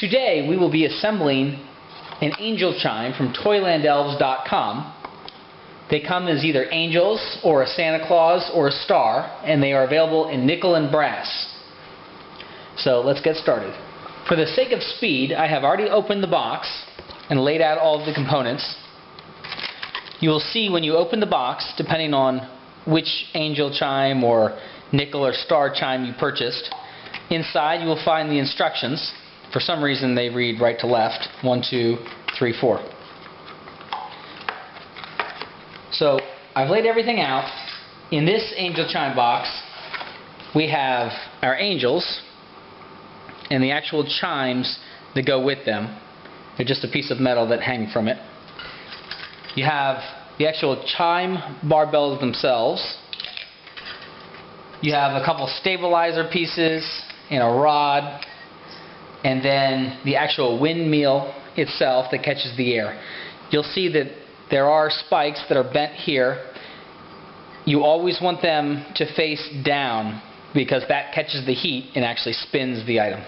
Today we will be assembling an angel chime from ToylandElves.com. They come as either angels or a Santa Claus or a star, and they are available in nickel and brass. So let's get started. For the sake of speed, I have already opened the box and laid out all of the components. You will see when you open the box, depending on which angel chime or nickel or star chime you purchased, inside you will find the instructions. For some reason they read right to left, 1, 2, 3, 4. So I've laid everything out. In this angel chime box we have our angels and the actual chimes that go with them. They're just a piece of metal that hang from it. You have the actual chime barbells themselves. You have a couple stabilizer pieces and a rod, and then the actual windmill itself that catches the air. You'll see that there are spikes that are bent here. You always want them to face down because that catches the heat and actually spins the item.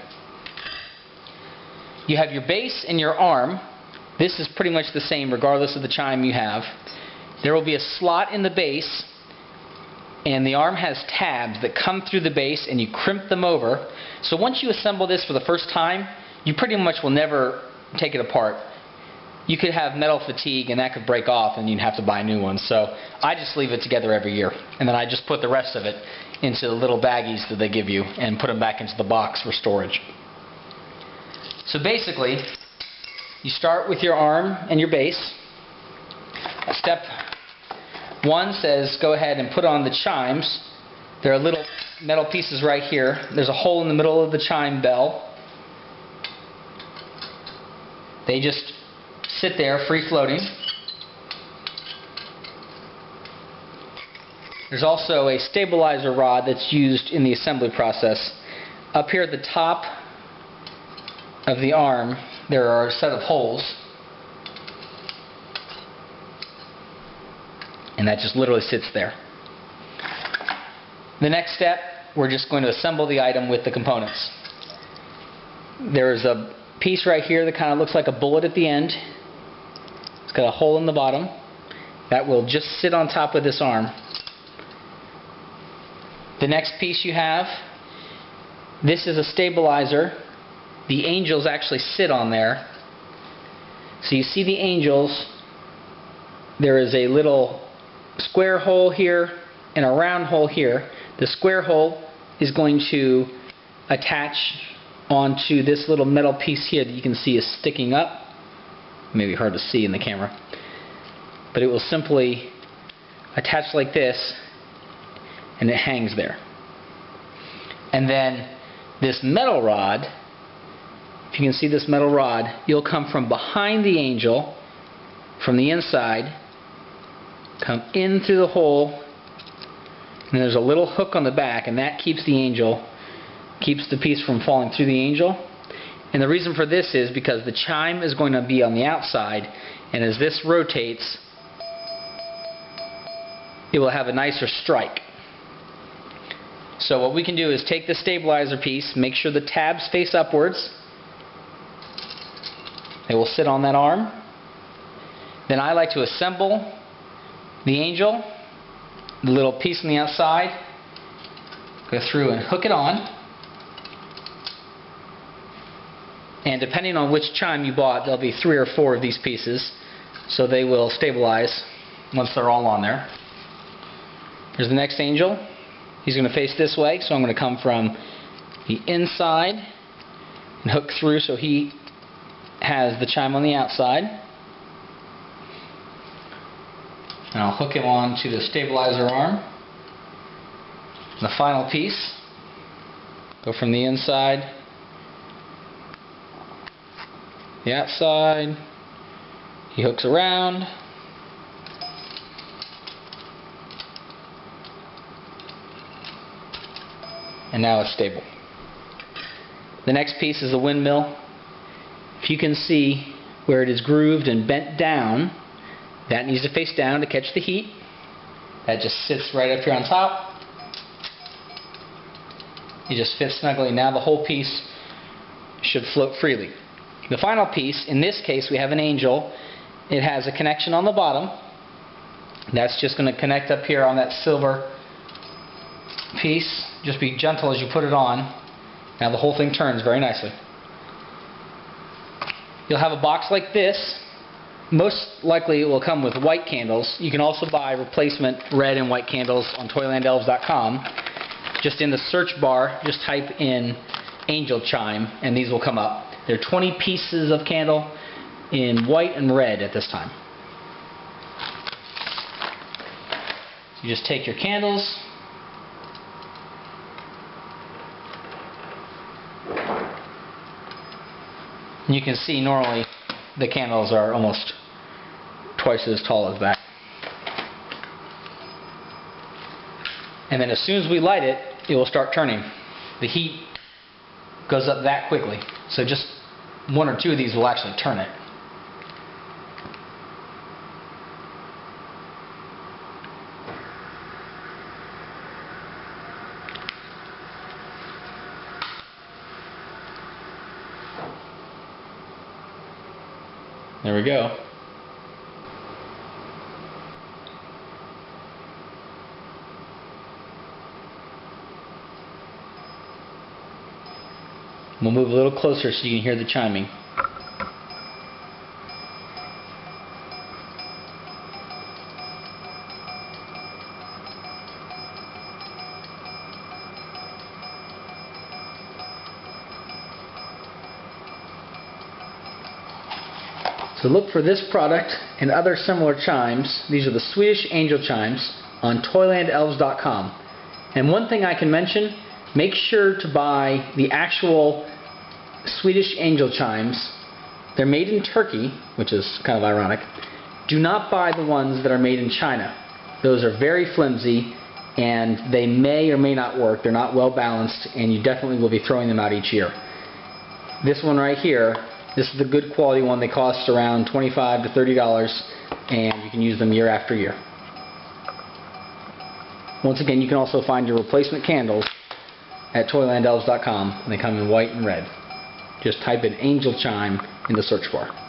You have your base and your arm. This is pretty much the same regardless of the chime you have. There will be a slot in the base, and the arm has tabs that come through the base and you crimp them over. So once you assemble this for the first time, you pretty much will never take it apart. You could have metal fatigue and that could break off and you'd have to buy new ones. So I just leave it together every year, and then I just put the rest of it into the little baggies that they give you and put them back into the box for storage. So basically, you start with your arm and your base. Step 1 says go ahead and put on the chimes. There are little metal pieces right here. There's a hole in the middle of the chime bell. They just sit there free floating. There's also a stabilizer rod that's used in the assembly process. Up here at the top of the arm there are a set of holes, and that just literally sits there. The next step, we're just going to assemble the item with the components. There's a piece right here that kind of looks like a bullet at the end. It's got a hole in the bottom that will just sit on top of this arm. The next piece you have, this is a stabilizer. The angels actually sit on there. So you see the angels. There is a little square hole here and a round hole here. The square hole is going to attach onto this little metal piece here that you can see is sticking up. Maybe hard to see in the camera. But it will simply attach like this, and it hangs there. And then this metal rod, if you can see this metal rod, you'll come from behind the angel, from the inside, come in through the hole, and there's a little hook on the back, and that keeps the angel, keeps the piece from falling through the angel. And the reason for this is because the chime is going to be on the outside, and as this rotates, it will have a nicer strike. So what we can do is take the stabilizer piece, make sure the tabs face upwards. They will sit on that arm. Then I like to assemble the angel, the little piece on the outside, go through and hook it on. And depending on which chime you bought, there'll be 3 or 4 of these pieces, so they will stabilize once they're all on there. Here's the next angel. He's going to face this way, so I'm going to come from the inside and hook through so he has the chime on the outside. And I'll hook him on to the stabilizer arm. The final piece, go from the inside, the outside, he hooks around, and now it's stable. The next piece is the windmill. If you can see where it is grooved and bent down, that needs to face down to catch the heat. That just sits right up here on top. It just fits snugly. Now the whole piece should float freely. The final piece, in this case we have an angel. It has a connection on the bottom. That's just going to connect up here on that silver piece. Just be gentle as you put it on. Now the whole thing turns very nicely. You'll have a box like this. Most likely it will come with white candles. You can also buy replacement red and white candles on ToylandElves.com. Just in the search bar, just type in angel chime and these will come up. There are 20 pieces of candle in white and red at this time. You just take your candles, and you can see normally the candles are almost twice as tall as that. And then as soon as we light it, it will start turning. The heat goes up that quickly. So just one or two of these will actually turn it. There we go. We'll move a little closer so you can hear the chiming. So look for this product and other similar chimes. These are the Swedish Angel Chimes on ToylandElves.com. And one thing I can mention, make sure to buy the actual Swedish Angel Chimes. They're made in Turkey, which is kind of ironic. Do not buy the ones that are made in China. Those are very flimsy and they may or may not work. They're not well balanced and you definitely will be throwing them out each year. This one right here, this is the good quality one. They cost around $25 to $30 and you can use them year after year. Once again, you can also find your replacement candles at ToylandElves.com and they come in white and red. Just type in Angel Chime in the search bar.